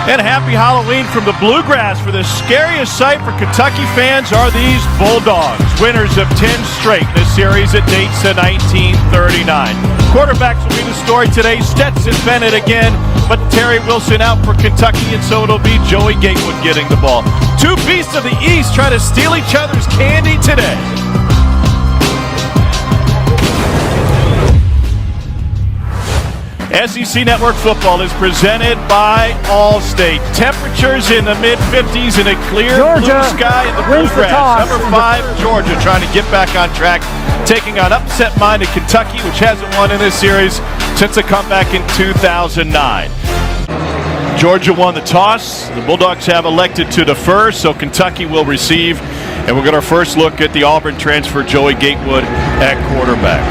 And happy Halloween from the Bluegrass. For the scariest sight for Kentucky fans are these Bulldogs, winners of 10 straight in this series that dates to 1939. Quarterbacks will be the story today. Stetson Bennett again, but Terry Wilson out for Kentucky, and so it'll be Joey Gatewood getting the ball. Two beasts of the East try to steal each other's candy today. SEC Network Football is presented by Allstate. Temperatures in the mid-50s and a clear blue sky in the Bluegrass. Number 5, Georgia, trying to get back on track, taking on upset-minded Kentucky, which hasn't won in this series since a comeback in 2009. Georgia won the toss. The Bulldogs have elected to defer, so Kentucky will receive. And we'll get our first look at the Auburn transfer, Joey Gatewood, at quarterback.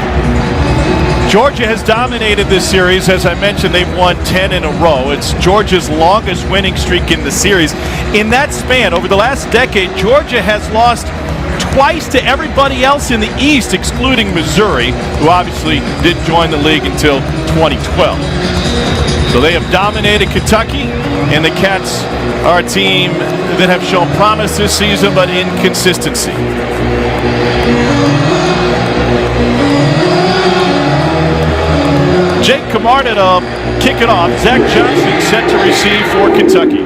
Georgia has dominated this series. As I mentioned, they've won 10 in a row. It's Georgia's longest winning streak in the series. In that span, over the last decade, Georgia has lost twice to everybody else in the East, excluding Missouri, who obviously didn't join the league until 2012. So they have dominated Kentucky, and the Cats are a team that have shown promise this season, but inconsistency. Jake Camarda to kick it off. Zach Johnson set to receive for Kentucky.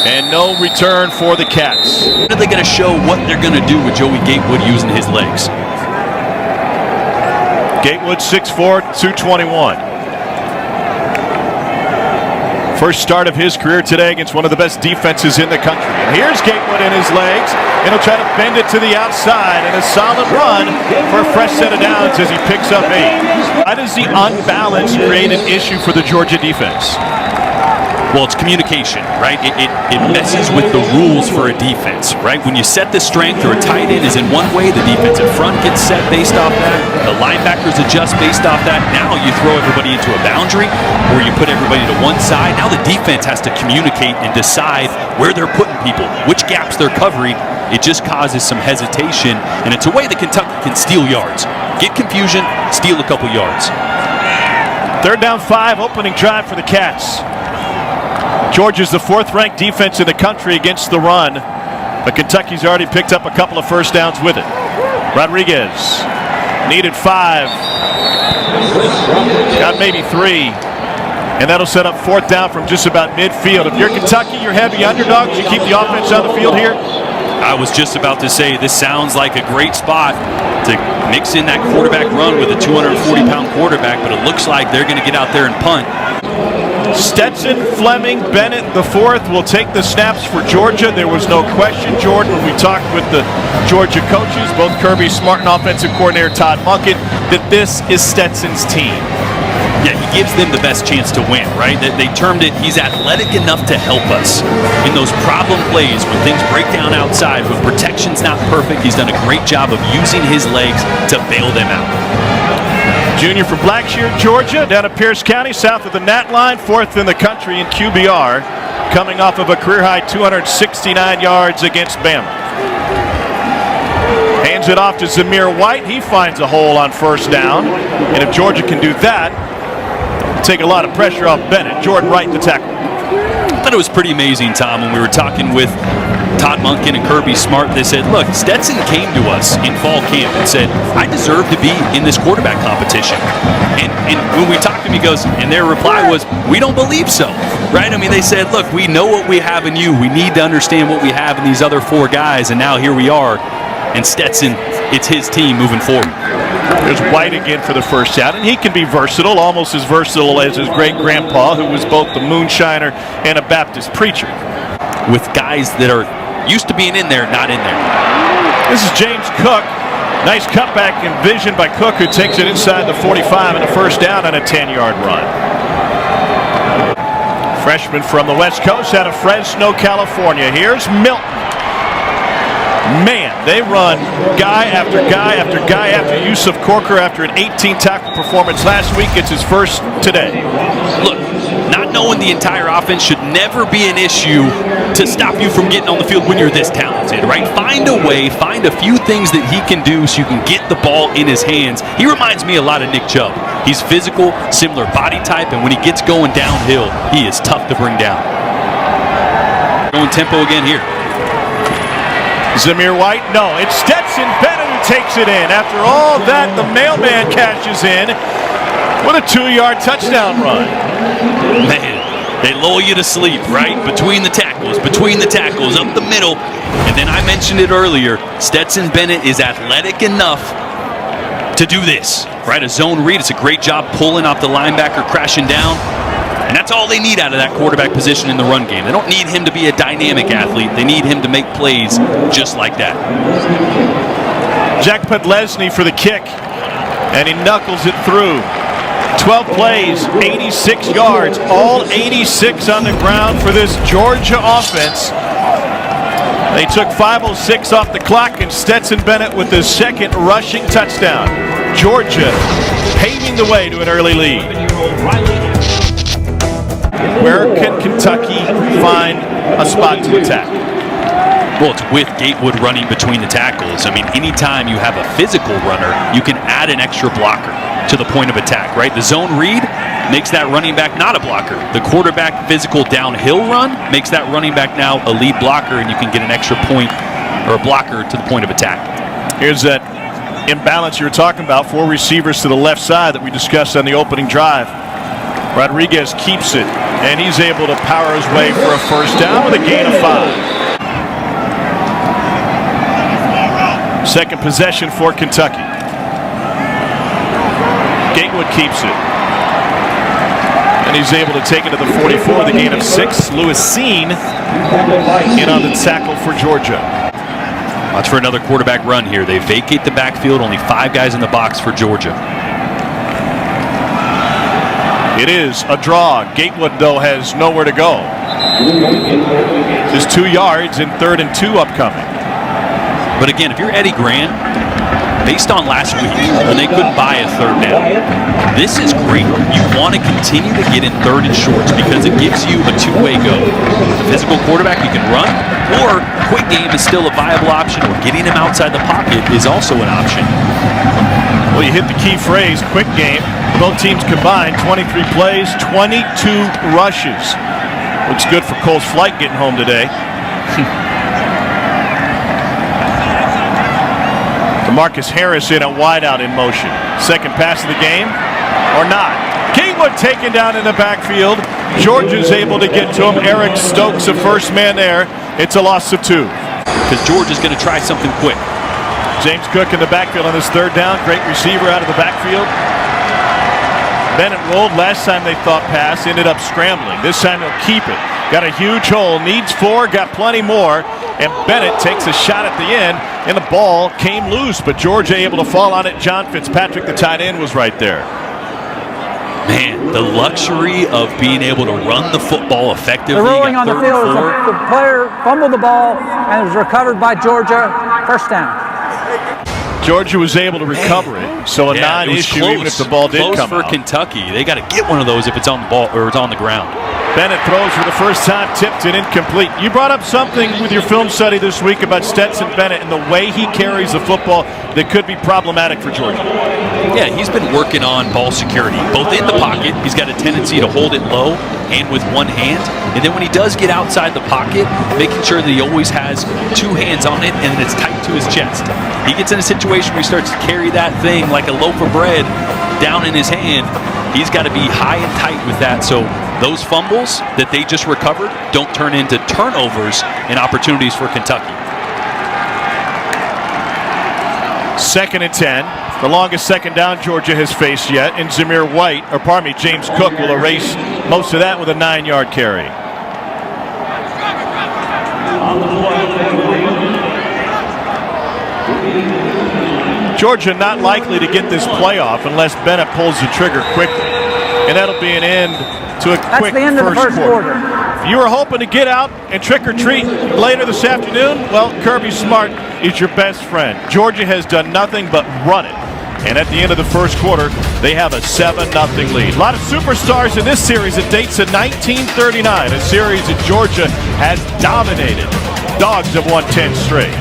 And no return for the Cats. When are they going to show what they're going to do with Joey Gatewood using his legs? Gatewood 6'4", 221. First start of his career today against one of the best defenses in the country. And here's Gatewood in his legs, and he'll try to bend it to the outside, and a solid run for a fresh set of downs as he picks up 8. How does the unbalance create an issue for the Georgia defense? Well, it's communication, right? It messes with the rules for a defense, right? When you set the strength, or a tight end is in one way, the defensive front gets set based off that, the linebackers adjust based off that. Now you throw everybody into a boundary, or you put everybody to one side. Now the defense has to communicate and decide where they're putting people, which gaps they're covering. It just causes some hesitation, and it's a way that Kentucky can steal yards. Get confusion, steal a couple yards. 3rd down 5, opening drive for the Cats. Georgia's the 4th-ranked defense in the country against the run, but Kentucky's already picked up a couple of first downs with it. Rodriguez needed 5, got maybe 3, and that'll set up 4th down from just about midfield. If you're Kentucky, you're heavy underdogs. You keep the offense on the field here. I was just about to say, this sounds like a great spot to mix in that quarterback run with a 240-pound quarterback, but it looks like they're going to get out there and punt. Stetson, Fleming, Bennett, the 4th, will take the snaps for Georgia. There was no question, Jordan, when we talked with the Georgia coaches, both Kirby Smart and offensive coordinator Todd Monken, that this is Stetson's team. Yeah, he gives them the best chance to win, right? They termed it, he's athletic enough to help us. In those problem plays, when things break down outside, when protection's not perfect, he's done a great job of using his legs to bail them out. Junior from Blackshear, Georgia, down at Pierce County, south of the Nat line, 4th in the country in QBR, coming off of a career-high 269 yards against Bama. Hands it off to Zamir White. He finds a hole on 1st down, and if Georgia can do that, take a lot of pressure off Bennett. Jordan Wright, the tackle. I thought it was pretty amazing, Tom, when we were talking with Todd Monken and Kirby Smart. They said, look, Stetson came to us in fall camp and said, I deserve to be in this quarterback competition. And when we talked to him, he goes, and their reply was, we don't believe so, right? I mean, they said, look, we know what we have in you. We need to understand what we have in these other 4 guys, and now here we are. And Stetson, it's his team moving forward. There's White again for the first down, and he can be versatile, almost as versatile as his great-grandpa, who was both the moonshiner and a Baptist preacher. With guys that are used to being in there, not in there. This is James Cook. Nice cutback and vision by Cook, who takes it inside the 45 and a first down on a 10-yard run. Freshman from the West Coast out of Fresno, California. Here's Milton. Man, they run guy after guy after guy after Yusuf Corker after an 18-tackle performance last week. It's his first today. Look, not knowing the entire offense should never be an issue to stop you from getting on the field when you're this talented, right? Find a way, find a few things that he can do so you can get the ball in his hands. He reminds me a lot of Nick Chubb. He's physical, similar body type, and when he gets going downhill, he is tough to bring down. Going tempo again here. Zamir White, no, it's Stetson Bennett who takes it in. After all that, the mailman cashes in with a 2-yard touchdown run. Man, they lull you to sleep, right? Between the tackles, up the middle. And then I mentioned it earlier, Stetson Bennett is athletic enough to do this, right? A zone read, it's a great job pulling off the linebacker, crashing down. And that's all they need out of that quarterback position in the run game. They don't need him to be a dynamic athlete. They need him to make plays just like that. Jack Podlesny for the kick, and he knuckles it through. 12 plays, 86 yards, all 86 on the ground for this Georgia offense. They took 5:06 off the clock, and Stetson Bennett with his second rushing touchdown. Georgia paving the way to an early lead. Where can Kentucky find a spot to attack? Well, it's with Gatewood running between the tackles. I mean, anytime you have a physical runner, you can add an extra blocker to the point of attack, right? The zone read makes that running back not a blocker. The quarterback physical downhill run makes that running back now a lead blocker, and you can get an extra point or a blocker to the point of attack. Here's that imbalance you were talking about. 4 receivers to the left side that we discussed on the opening drive. Rodriguez keeps it, and he's able to power his way for a first down with a gain of 5. Second possession for Kentucky. Gatewood keeps it, and he's able to take it to the 44, the gain of 6. Lewis Cine in on the tackle for Georgia. Watch for another quarterback run here. They vacate the backfield, only 5 guys in the box for Georgia. It is a draw. Gatewood, though, has nowhere to go. Just 2 yards in 3rd and 2 upcoming. But again, if you're Eddie Gran, based on last week when they couldn't buy a 3rd down, this is great. You want to continue to get in 3rd and shorts because it gives you a 2-way go. The physical quarterback, you can run, or quick game is still a viable option, or getting him outside the pocket is also an option. Well, you hit the key phrase, quick game. Both teams combined, 23 plays, 22 rushes. Looks good for Cole's Flight getting home today. DeMarcus Harris in a wideout in motion. Second pass of the game, or not. Gatewood taken down in the backfield. Georgia's able to get to him. Eric Stokes, the first man there. It's a loss of 2. Because Georgia's going to try something quick. James Cook in the backfield on this 3rd down. Great receiver out of the backfield. Bennett rolled last time they thought pass, ended up scrambling. This time he'll keep it. Got a huge hole, needs 4, got plenty more. And Bennett takes a shot at the end, and the ball came loose. But Georgia able to fall on it. John Fitzpatrick, the tight end, was right there. Man, the luxury of being able to run the football effectively. The ruling on the field is the player fumbled the ball and it was recovered by Georgia. First down. Georgia was able to recover it, so a non-issue even if the ball did come for out. Kentucky. They got to get one of those if it's on the ball or it's on the ground. Bennett throws for the first time, tipped it incomplete. You brought up something with your film study this week about Stetson Bennett and the way he carries the football that could be problematic for Georgia. Yeah, he's been working on ball security, both in the pocket. He's got a tendency to hold it low and with one hand. And then when he does get outside the pocket, making sure that he always has 2 hands on it and it's tight to his chest. He gets in a situation where he starts to carry that thing like a loaf of bread down in his hand. He's got to be high and tight with that, so those fumbles that they just recovered don't turn into turnovers and opportunities for Kentucky. 2nd and 10. The longest second down Georgia has faced yet, and James Cook will erase most of that with a 9-yard carry. Georgia not likely to get this playoff unless Bennett pulls the trigger quickly. And that'll be an end to a quick the end of the first quarter. If you were hoping to get out and trick or treat later this afternoon, well, Kirby Smart is your best friend. Georgia has done nothing but run it. And at the end of the first quarter, they have a 7-0 lead. A lot of superstars in this series. It dates to 1939, a series that Georgia has dominated. Dogs have won 10 straight.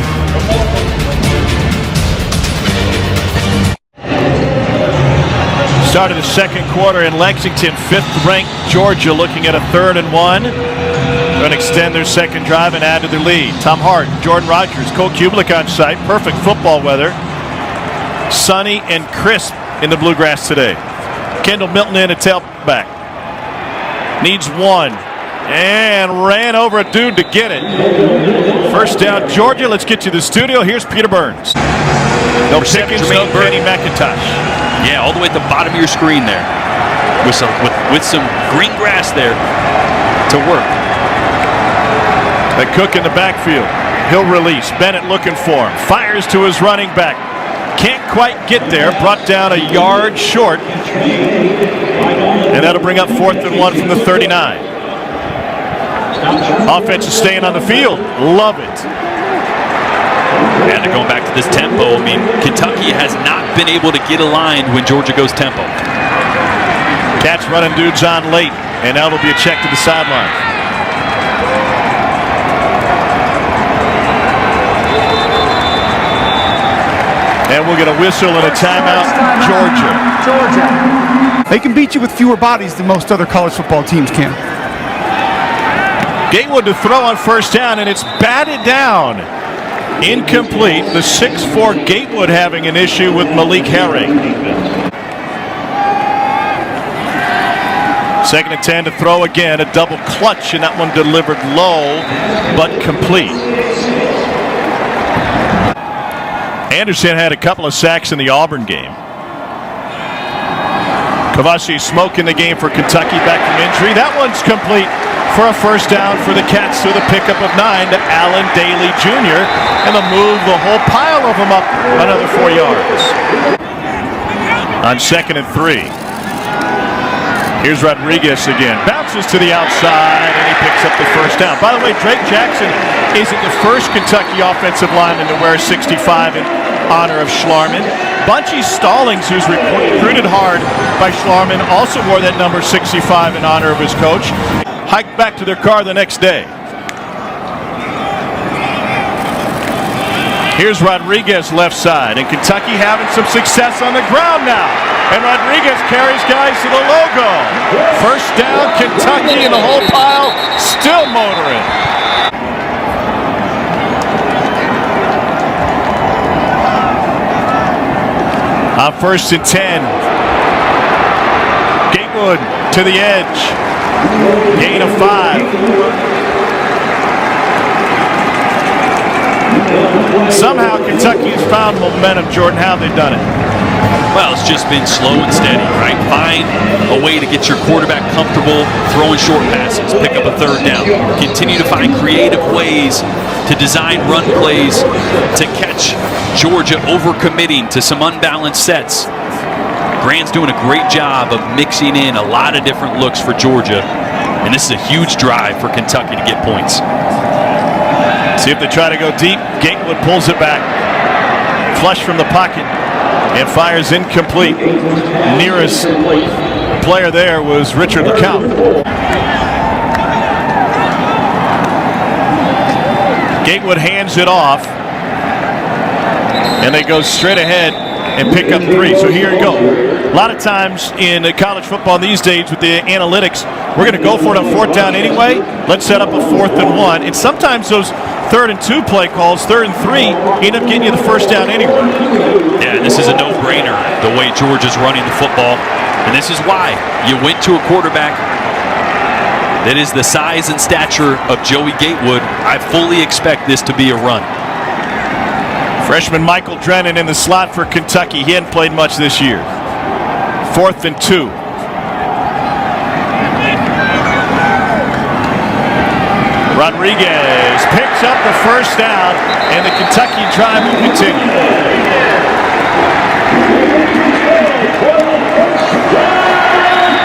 Start of the second quarter in Lexington, 5th-ranked Georgia looking at a 3rd and 1. Going to extend their second drive and add to their lead. Tom Hart, Jordan Rogers, Cole Kublik on site. Perfect football weather. Sunny and crisp in the Bluegrass today. Kendall Milton in a tailback. Needs one. And ran over a dude to get it. First down, Georgia. Let's get to the studio. Here's Peter Burns. No Pickens, no Kenny McIntosh. Yeah, all the way at the bottom of your screen there. With some green grass there to work. The Cook in the backfield. He'll release. Bennett looking for him. Fires to his running back. Can't quite get there. Brought down a yard short. And that'll bring up 4th and 1 from the 39. Offense is staying on the field. Love it. And they're going back to this tempo. I mean, Kentucky has not been able to get aligned when Georgia goes tempo. Cats running dudes on late. And now there'll be a check to the sideline. And we'll get a whistle and a timeout. Georgia. They can beat you with fewer bodies than most other college football teams can. Gatewood to throw on first down, and it's batted down. Incomplete. The 6'4" Gatewood having an issue with Malik Herring. 2nd and 10 to throw again. A double clutch, and that one delivered low, but complete. Anderson had a couple of sacks in the Auburn game. Kavasi Smoke in the game for Kentucky, back from injury. That one's complete for a first down for the Cats through the pickup of 9 to Allen Daly Jr. And they'll move the whole pile of them up another 4 yards. On 2nd and 3. Here's Rodriguez again. Bounces to the outside, and he picks up the first down. By the way, Drake Jackson isn't the first Kentucky offensive lineman to wear 65 in honor of Schlarman. Bunchy Stallings, who's recruited hard by Schlarman, also wore that number 65 in honor of his coach. Hiked back to their car the next day. Here's Rodriguez left side, and Kentucky having some success on the ground now. And Rodriguez carries guys to the logo. First down, Kentucky, and the whole pile still motoring. On 1st and 10. Gatewood to the edge. Gain of 5. Somehow Kentucky has found momentum. Jordan, how have they done it? Well, it's just been slow and steady, right? Find a way to get your quarterback comfortable throwing short passes, pick up a 3rd down. Continue to find creative ways to design run plays to catch Georgia overcommitting to some unbalanced sets. Grant's doing a great job of mixing in a lot of different looks for Georgia, and this is a huge drive for Kentucky to get points. See if they try to go deep. Gatewood pulls it back. Flush from the pocket. And fires incomplete. Nearest player there was Richard LeCount. Gatewood hands it off. And they go straight ahead and pick up 3. So here you go. A lot of times in college football these days with the analytics, we're going to go for it on 4th down anyway. Let's set up a 4th and 1. And sometimes those 3rd and 2 play calls, 3rd and 3, end up getting you the first down anyway. Yeah, this is a no-brainer, the way Georgia's running the football. And this is why you went to a quarterback that is the size and stature of Joey Gatewood. I fully expect this to be a run. Freshman Michael Drennan in the slot for Kentucky. He hadn't played much this year. 4th and 2. Rodriguez picks up the first down, and the Kentucky drive will continue.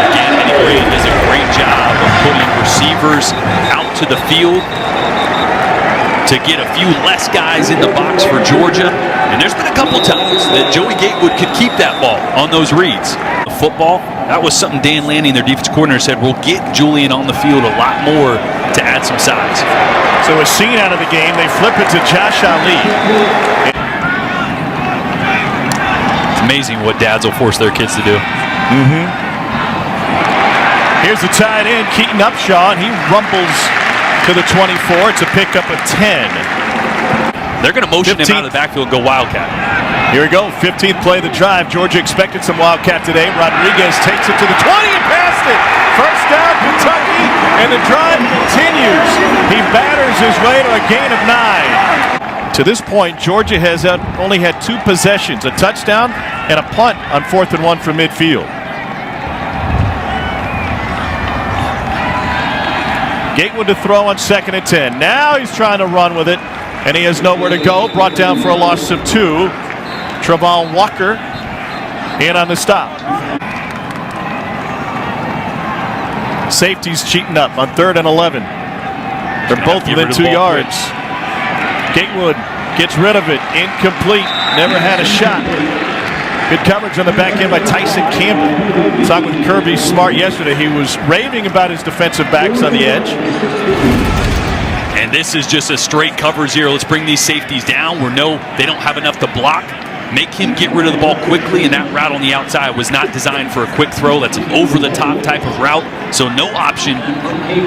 Again, Eddie Grant does a great job of putting receivers out to the field to get a few less guys in the box for Georgia. And there's been a couple times that Joey Gatewood could keep that ball on those reads. The football, that was something Dan Lanning, their defense coordinator, said, we'll get Julian on the field a lot more to add some size. So a scene out of the game, they flip it to Josh Ali. It's amazing what dads will force their kids to do. Here's the tight end, Keaton Upshaw, and he rumbles to the 24. It's a pickup of 10. They're going to motion him out of the backfield and go Wildcat. Here we go, 15th play of the drive. Georgia expected some Wildcat today. Rodriguez takes it to the 20 and passed it. First down, Kentucky, and the drive continues. He batters his way to a gain of 9. To this point, Georgia has only had 2 possessions, a touchdown and a punt on 4th and 1 from midfield. Gatewood to throw on 2nd and 10. Now he's trying to run with it, and he has nowhere to go. Brought down for a loss of 2. Travon Walker in on the stop. Safety's cheating up on 3rd and 11. They're both within 2 yards. Gatewood gets rid of it. Incomplete. Never had a shot. Good coverage on the back end by Tyson Campbell. Talked with Kirby Smart yesterday. He was raving about his defensive backs on the edge. And this is just a straight cover 0. Let's bring these safeties down. We know they don't have enough to block. Make him get rid of the ball quickly, and that route on the outside was not designed for a quick throw. That's an over-the-top type of route, so no option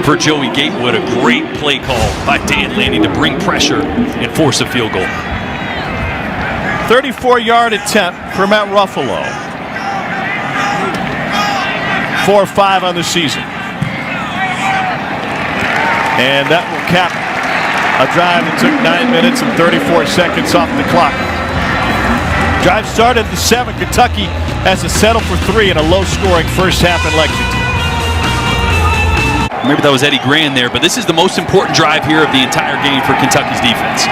for Joey Gatewood. A great play call by Dan Lanning to bring pressure and force a field goal. 34-yard attempt for Matt Ruffalo. 4-5 on the season. And that will cap a drive that took 9 minutes and 34 seconds off the clock. Drive started at the 7. Kentucky has to settle for 3 in a low-scoring first half in Lexington. Maybe that was Eddie Grand there, but this is the most important drive here of the entire game for Kentucky's defense.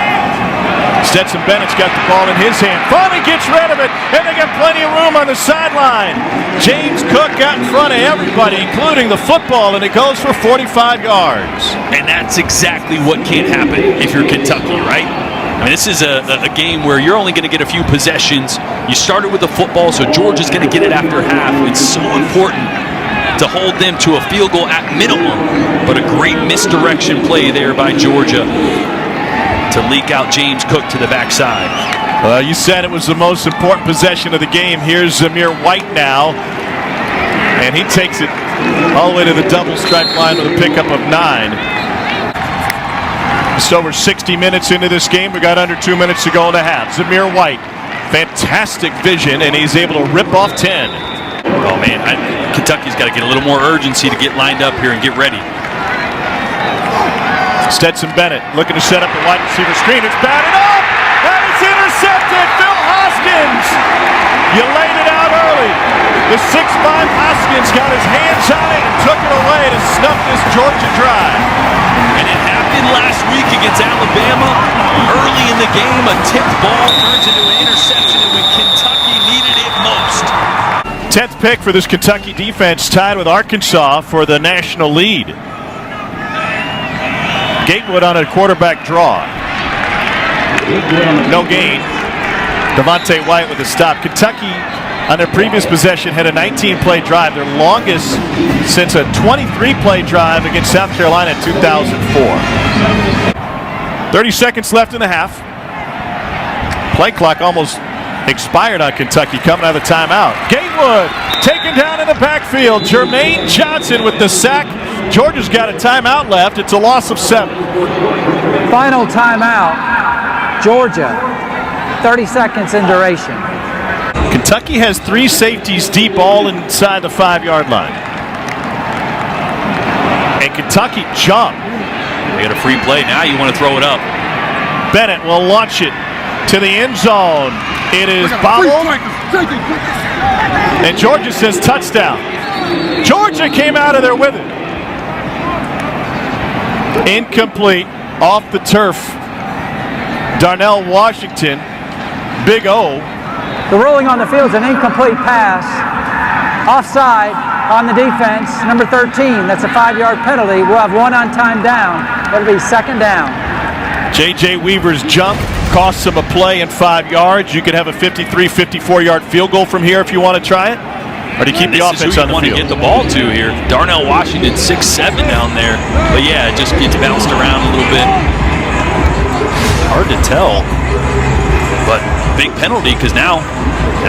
Stetson Bennett's got the ball in his hand. Finally gets rid of it, and they got plenty of room on the sideline. James Cook got in front of everybody, including the football, and it goes for 45 yards. And that's exactly what can't happen if you're Kentucky, right? I mean, this is a game where you're only going to get a few possessions. You started with the football, so Georgia's going to get it after half. It's so important to hold them to a field goal at minimum, but a great misdirection play there by Georgia to leak out James Cook to the backside. You said it was the most important possession of the game. Here's Zamir White now, and he takes it all the way to the double strike line with a pickup of 9. Just over 60 minutes into this game. We got under 2 minutes to go in the half. Zamir White, fantastic vision, and he's able to rip off 10. Oh man, Kentucky's got to get a little more urgency to get lined up here and get ready. Stetson Bennett looking to set up the wide receiver screen. It's batted up, and it's intercepted. Phil Hoskins, you laid it out early. The 6'5" Hoskins got his hands on it and took it away to snuff this Georgia drive. And it happened last week against Alabama. Early in the game, a tipped ball turns into an interception, and when Kentucky needed it most. 10th pick for this Kentucky defense, tied with Arkansas for the national lead. Gatewood on a quarterback draw. No gain. Devontae White with a stop. Kentucky on their previous possession had a 19-play drive, their longest since a 23-play drive against South Carolina in 2004. 30 seconds left in the half. Play clock almost expired on Kentucky coming out of the timeout. Gatewood taken down in the backfield. Jermaine Johnson with the sack. Georgia's got a timeout left. It's a loss of 7. Final timeout. Georgia, 30 seconds in duration. Kentucky has 3 safeties deep, all inside the 5-yard line. And Kentucky jumped. They got a free play. Now you want to throw it up. Bennett will launch it to the end zone. It is bobbled. And Georgia says touchdown. Georgia came out of there with it. Incomplete, off the turf. Darnell Washington, Big O. The ruling on the field is an incomplete pass. Offside on the defense, number 13. That's a 5-yard penalty. We'll have 1 on time down. That'll be 2nd down. J.J. Weaver's jump costs him a play and 5 yards. You could have a 53, 54-yard field goal from here if you want to try it. Or to keep the offense on the field. Want to get the ball to here. Darnell Washington, 6'7" down there. But yeah, it just gets bounced around a little bit. Hard to tell. But big penalty because now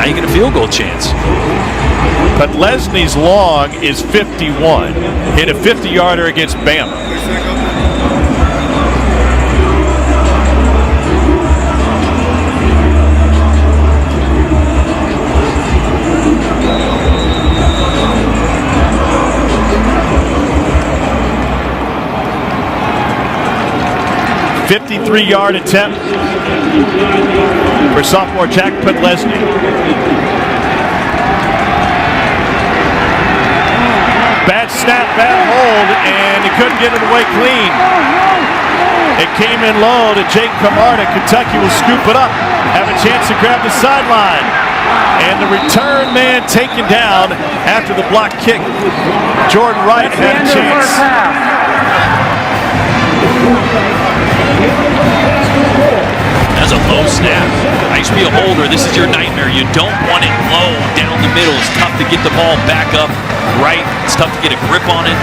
you get a field goal chance. But Lesney's long is 51. Hit a 50-yarder against Bama. A 53-yard attempt for sophomore Jack Podlesny. Bad snap, bad hold, and he couldn't get it away clean. It came in low to Jake Camarda. Kentucky will scoop it up, have a chance to grab the sideline. And the return man taken down after the block kick. Jordan Wright had a chance. That's a low snap. I used to be a holder. This is your nightmare. You don't want it low down the middle. It's tough to get the ball back up right. It's tough to get a grip on it.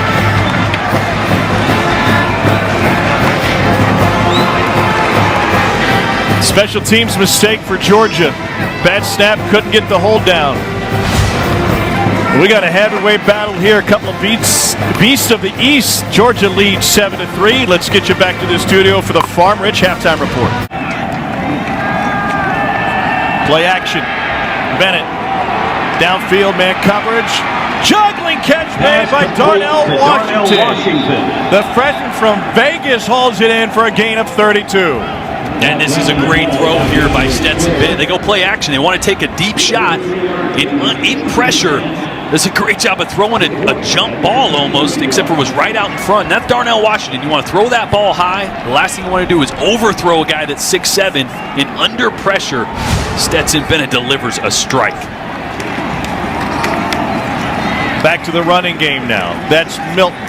Special teams mistake for Georgia. Bad snap, couldn't get the hold down. We got a heavyweight battle here. A couple of beasts of the East. Georgia leads 7-3. Let's get you back to the studio for the Farm Rich halftime report. Play action. Bennett. Downfield, man coverage. Juggling catch made by Darnell Washington. The freshman from Vegas hauls it in for a gain of 32. And this is a great throw here by Stetson Bennett. They go play action. They want to take a deep shot in pressure. Does a great job of throwing a jump ball almost, except for it was right out in front. And that's Darnell Washington. You want to throw that ball high. The last thing you want to do is overthrow a guy that's 6'7", and under pressure, Stetson Bennett delivers a strike. Back to the running game now. That's Milton.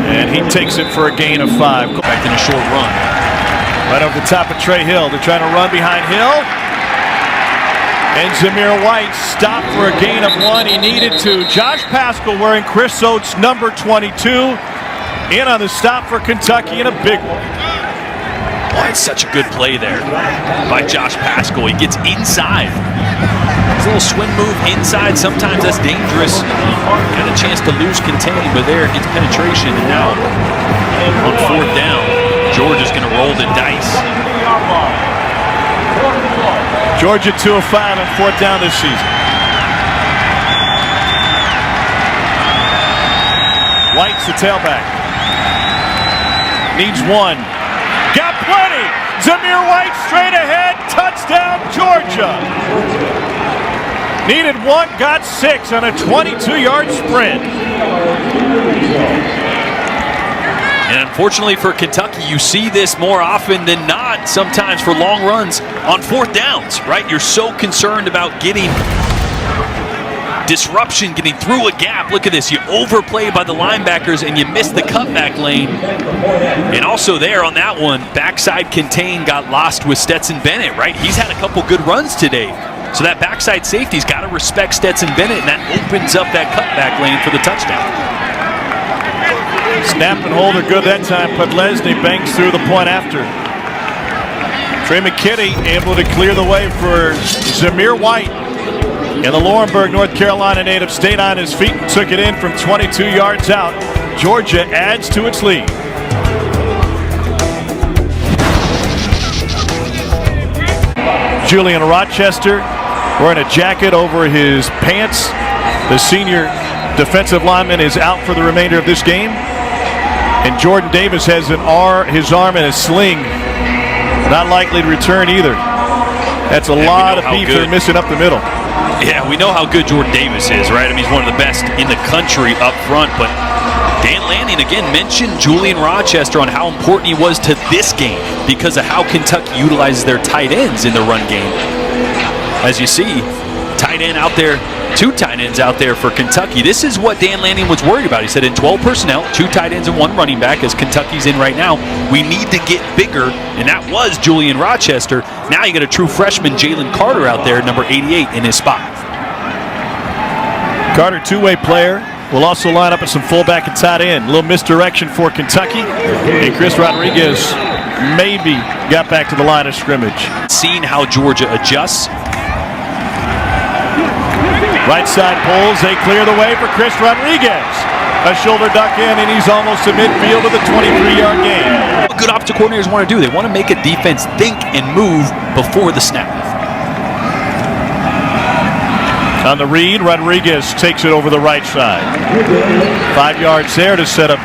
And he takes it for a gain of 5. Back in a short run. Right over the top of Trey Hill. They're trying to run behind Hill. And Zamir White stopped for a gain of 1. He needed to. Josh Paschal wearing Chris Oates number 22. In on the stop for Kentucky and a big one. Oh, it's such a good play there by Josh Paschal. He gets inside. It's a little swing move inside. Sometimes that's dangerous. Got a chance to lose contain, but there gets penetration. And now on 4th down, Georgia's going to roll the dice. Georgia 2 of 5 on 4th down this season. White's the tailback. Needs 1. Got plenty. Zamir White straight ahead. Touchdown, Georgia. Needed 1, got 6 on a 22-yard sprint. And unfortunately for Kentucky, you see this more often than not, sometimes for long runs on 4th downs, right? You're so concerned about getting disruption, getting through a gap. Look at this. You overplay by the linebackers and you miss the cutback lane. And also there on that one, backside contain got lost with Stetson Bennett, right? He's had a couple good runs today. So that backside safety's got to respect Stetson Bennett, and that opens up that cutback lane for the touchdown. Snap and hold are good that time. Podlesny bangs through the point after. Trey McKinney able to clear the way for Zamir White. And the Laurinburg, North Carolina native stayed on his feet and took it in from 22 yards out. Georgia adds to its lead. Julian Rochester wearing a jacket over his pants. The senior defensive lineman is out for the remainder of this game. And Jordan Davis has his arm in a sling. Not likely to return either. That's a lot of beef they're missing up the middle. Yeah, we know how good Jordan Davis is, right? I mean, he's one of the best in the country up front. But Dan Lanning, again, mentioned Julian Rochester on how important he was to this game because of how Kentucky utilizes their tight ends in the run game. As you see, tight end out there, 2 tight ends out there for Kentucky. This is what Dan Lanning was worried about. He said in 12 personnel, 2 tight ends and 1 running back, as Kentucky's in right now, we need to get bigger, and that was Julian Rochester. Now you got a true freshman, Jalen Carter, out there, number 88, in his spot. Carter, two-way player, will also line up at some fullback and tight end. A little misdirection for Kentucky, and Chris Rodriguez maybe got back to the line of scrimmage. Seeing how Georgia adjusts. Right side pulls, they clear the way for Chris Rodriguez. A shoulder duck in, and he's almost to midfield with a 23-yard gain. What good offensive coordinators want to do? They want to make a defense think and move before the snap. On the read, Rodriguez takes it over the right side. 5 yards there to set up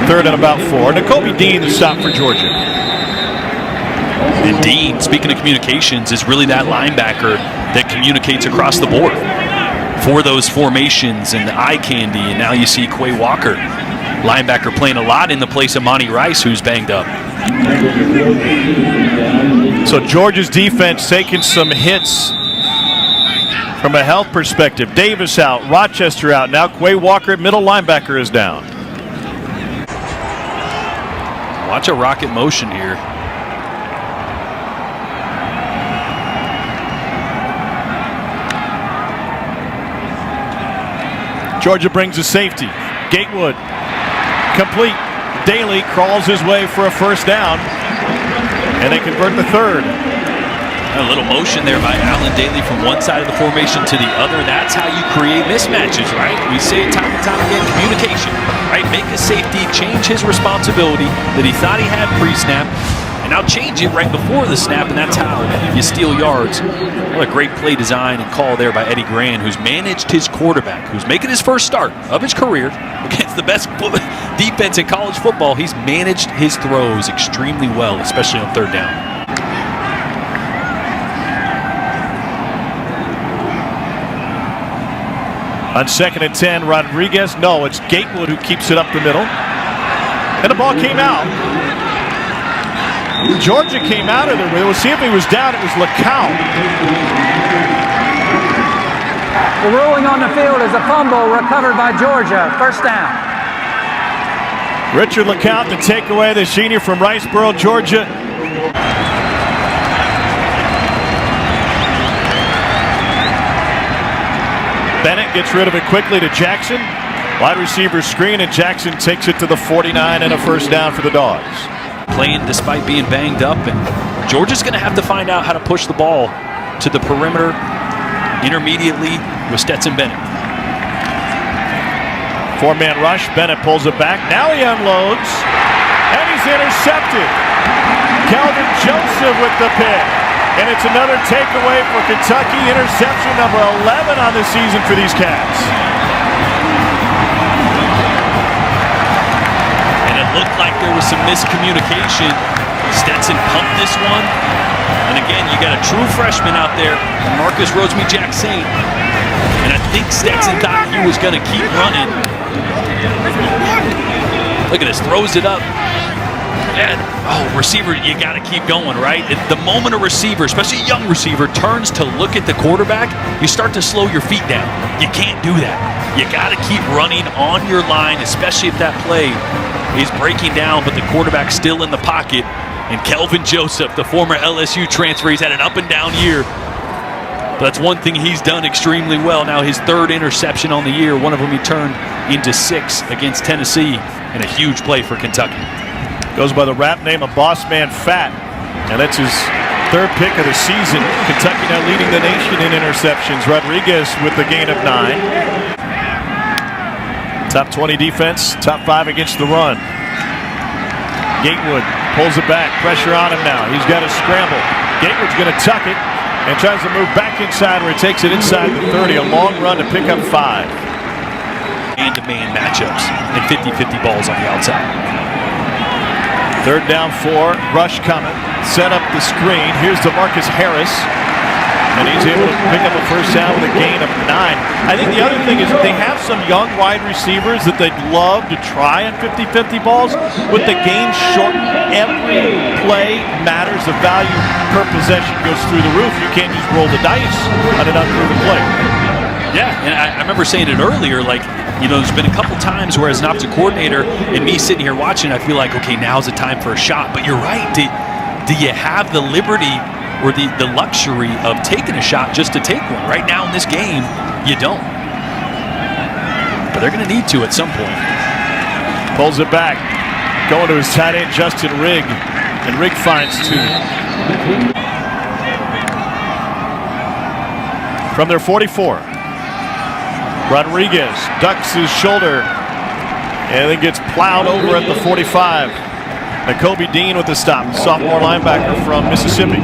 third and about 4. Nakobe Dean, the stop for Georgia. And Dean, speaking of communications, is really that linebacker that communicates across the board for those formations and the eye candy. And now you see Quay Walker, linebacker, playing a lot in the place of Monty Rice, who's banged up. So Georgia's defense taking some hits from a health perspective. Davis out, Rochester out. Now Quay Walker at middle linebacker is down. Watch a rocket motion here. Georgia brings a safety. Gatewood complete. Daly crawls his way for a first down, and they convert the third. A little motion there by Allen Daly from one side of the formation to the other. That's how you create mismatches, right? We say it time and time again, communication, right? Make a safety change his responsibility that he thought he had pre-snap, and now change it right before the snap, and that's how you steal yards. What a great play design and call there by Eddie Gran, who's managed his quarterback, who's making his first start of his career against the best defense in college football. He's managed his throws extremely well, especially on third down. On 2nd and 10, Rodriguez. No, it's Gatewood who keeps it up the middle. And the ball came out. Georgia came out of there. We'll see if he was down. It was LeCounte. The ruling on the field is a fumble recovered by Georgia. First down. Richard LeCounte, the takeaway, the senior from Riceboro, Georgia. Bennett gets rid of it quickly to Jackson. Wide receiver screen, and Jackson takes it to the 49 and a first down for the Dogs. Playing despite being banged up, and Georgia's going to have to find out how to push the ball to the perimeter intermediately with Stetson Bennett. 4-man rush. Bennett pulls it back. Now he unloads, and he's intercepted. Kelvin Joseph with the pick. And it's another takeaway for Kentucky. Interception number 11 on the season for these Cats. And it looked like there was some miscommunication. Stetson pumped this one. And again, you got a true freshman out there, Marcus Rosemy-Jack Saint. And I think Stetson thought he was going to keep running. Look at this, throws it up. And, receiver, you got to keep going, right? The moment a receiver, especially a young receiver, turns to look at the quarterback, you start to slow your feet down. You can't do that. You got to keep running on your line, especially if that play is breaking down, but the quarterback's still in the pocket. And Kelvin Joseph, the former LSU transfer, he's had an up-and-down year. But that's one thing he's done extremely well. Now his third interception on the year, one of them he turned into 6 against Tennessee, and a huge play for Kentucky. Goes by the rap name of Boss Man Fat, and that's his third pick of the season. Kentucky now leading the nation in interceptions. Rodriguez with the gain of 9. Top 20 defense, top 5 against the run. Gatewood pulls it back, pressure on him now. He's got to scramble. Gatewood's going to tuck it and tries to move back inside where he takes it inside the 30. A long run to pick up 5. Man-to-man matchups and 50-50 balls on the outside. Third down 4, rush coming, set up the screen. Here's DeMarcus Harris, and he's able to pick up a first down with a gain of 9. I think the other thing is they have some young wide receivers that they'd love to try on 50-50 balls. With the game shortened, every play matters. The value per possession goes through the roof. You can't just roll the dice on an unproven play. Yeah, and I remember saying it earlier, like, you know, there's been a couple times where as an offensive coordinator and me sitting here watching, I feel like, okay, now's the time for a shot. But you're right. Do you have the liberty or the luxury of taking a shot just to take one? Right now in this game, you don't. But they're going to need to at some point. Pulls it back. Going to his tight end, Justin Rigg. And Rigg finds 2. From their 44, Rodriguez ducks his shoulder and then gets plowed over at the 45. Nakobe Dean with the stop, sophomore linebacker from Mississippi.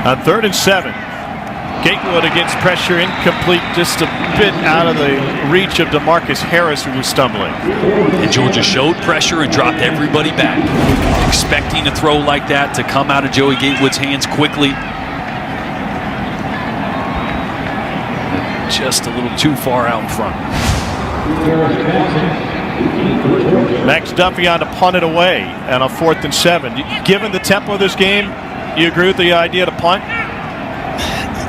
On 3rd and 7, Gatewood against pressure, incomplete, just a bit out of the reach of DeMarcus Harris, who was stumbling. And Georgia showed pressure and dropped everybody back, expecting a throw like that to come out of Joey Gatewood's hands quickly. Just a little too far out in front. Max Duffy on to punt it away and on 4th and 7. Given the tempo of this game, you agree with the idea to punt?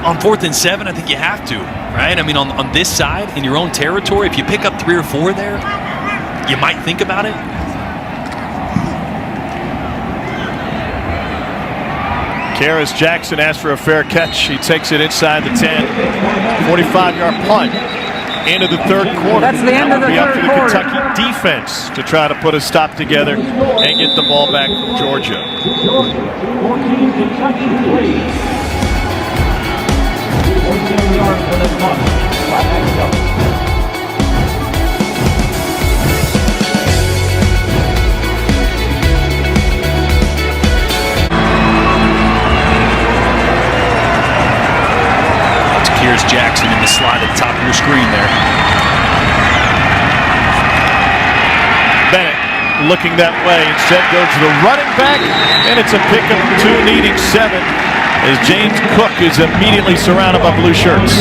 On 4th and 7, I think you have to, right? I mean, on this side, in your own territory, if you pick up 3 or 4 there, you might think about it. Karis Jackson asks for a fair catch. He takes it inside the 10. 45-yard punt into the 3rd quarter. That's the end of the 3rd quarter. Kentucky defense to try to put a stop together and get the ball back from Georgia. Here's Jackson in the slide at the top of your screen there. Bennett looking that way, instead goes to the running back, and it's a pickup of 2, needing 7, as James Cook is immediately surrounded by blue shirts.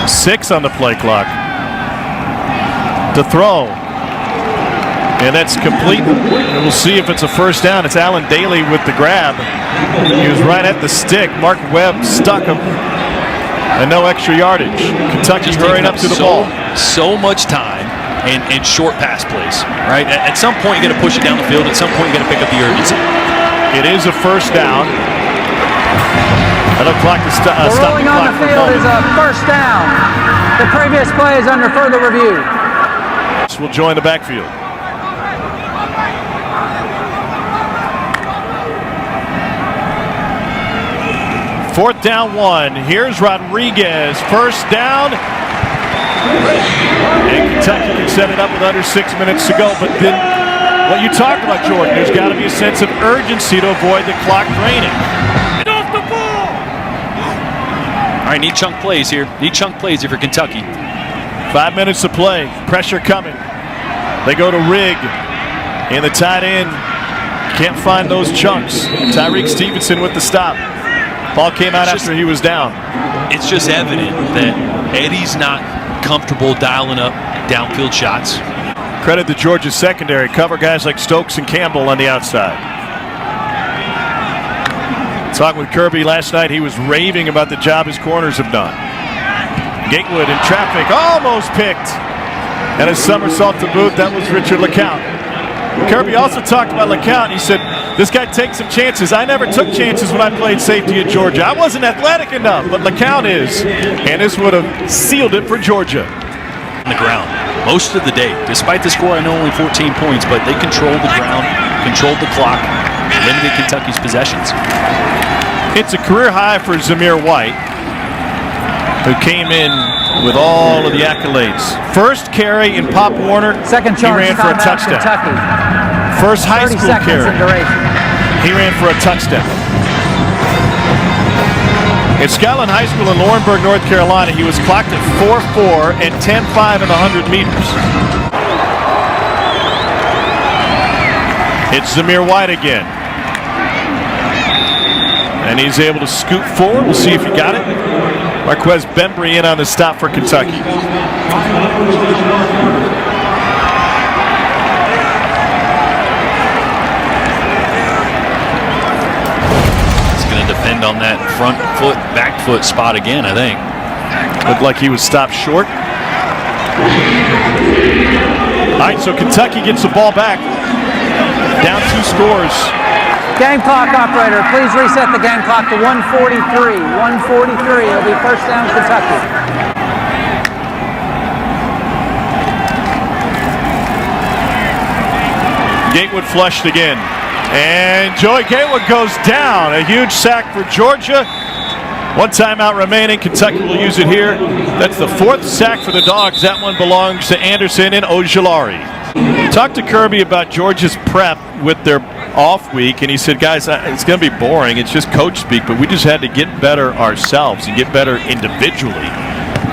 6 on the play clock. To throw. And that's complete. And we'll see if it's a first down. It's Allen Daly with the grab. He was right at the stick. Mark Webb stuck him. And no extra yardage. Kentucky hurrying up to the ball. So much time and short pass plays, right? At some point, you got to push it down the field. At some point, you got to pick up the urgency. It is a first down. Another clock to stop the clock. Rolling on the field is a first down. The previous play is under further review. This will join the backfield. Fourth down 1. Here's Rodriguez. First down. And Kentucky can set it up with under 6 minutes to go. But then what you talked about, Jordan, there's got to be a sense of urgency to avoid the clock draining. Get off the ball! All right, need chunk plays here. Need chunk plays here for Kentucky. 5 minutes to play. Pressure coming. They go to Rigg. And the tight end can't find those chunks. Tyreek Stevenson with the stop. Ball came out after he was down. It's just evident that Eddie's not comfortable dialing up downfield shots. Credit to Georgia's secondary. Cover guys like Stokes and Campbell on the outside. Talking with Kirby last night, he was raving about the job his corners have done. Gatewood in traffic, almost picked. And a somersault to boot, that was Richard LeCount. Kirby also talked about LeCount. He said, this guy takes some chances. I never took chances when I played safety at Georgia. I wasn't athletic enough, but LeCount is. And this would have sealed it for Georgia. On the ground most of the day. Despite the score, I know only 14 points, but they controlled the ground, controlled the clock, limited Kentucky's possessions. It's a career high for Zamir White, who came in with all of the accolades. First carry in Pop Warner, second he ran for a touchdown. Kentucky. First high school carry, he ran for a touchdown. At Skyline High School in Laurinburg, North Carolina, he was clocked at 4.4 and 10.5 in the 100 meters. It's Zamir White again. And he's able to scoot forward. We'll see if he got it. Marquez Bembry in on the stop for Kentucky. Depend on that front foot, back foot spot again, I think. Looked like he was stopped short. All right, so Kentucky gets the ball back. Down 2 scores. Game clock operator, please reset the game clock to 1:43. 1:43. It'll be first down, Kentucky. Gatewood flushed again. And Joey Gatewood goes down. A huge sack for Georgia. One timeout remaining. Kentucky will use it here. That's the 4th sack for the Dogs. That one belongs to Anderson and Ojulari. Talked to Kirby about Georgia's prep with their off week, and he said, guys, it's going to be boring. It's just coach speak, but we just had to get better ourselves and get better individually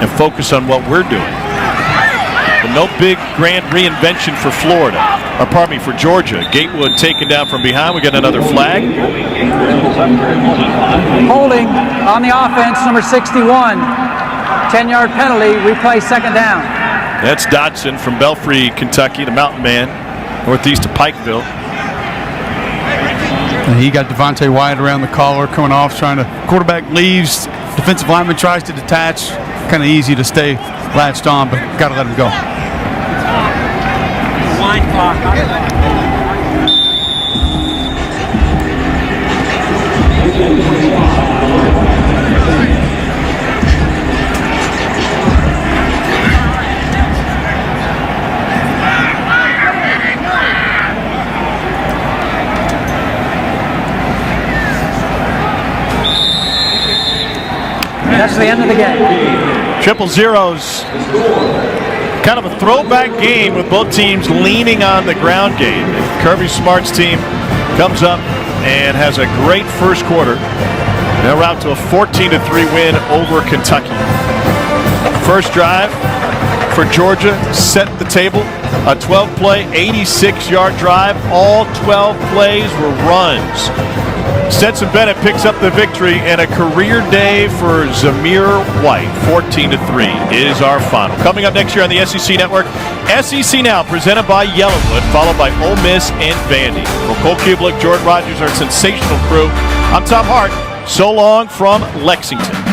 and focus on what we're doing. But no big grand reinvention for Florida, or pardon me, for Georgia. Gatewood taken down from behind. We got another flag. Holding on the offense, number 61. 10-yard penalty, replay second down. That's Dodson from Belfry, Kentucky, the mountain man, northeast of Pikeville. And he got Devontae Wyatt around the collar, coming off, quarterback leaves, defensive lineman tries to detach. Kind of easy to stay latched on, but got to let him go. Line clock. That's the end of the game. Triple zeros. Kind of a throwback game with both teams leaning on the ground game. Kirby Smart's team comes up and has a great first quarter. They're out to a 14-3 win over Kentucky. First drive for Georgia set the table. A 12-play, 86-yard drive. All 12 plays were runs. Stetson Bennett picks up the victory, and a career day for Zamir White. 14-3 is our final. Coming up next year on the SEC Network, SEC Now, presented by Yellowwood, followed by Ole Miss and Vandy. For Cole Kubelik, Jordan Rogers, our sensational crew, I'm Tom Hart. So long from Lexington.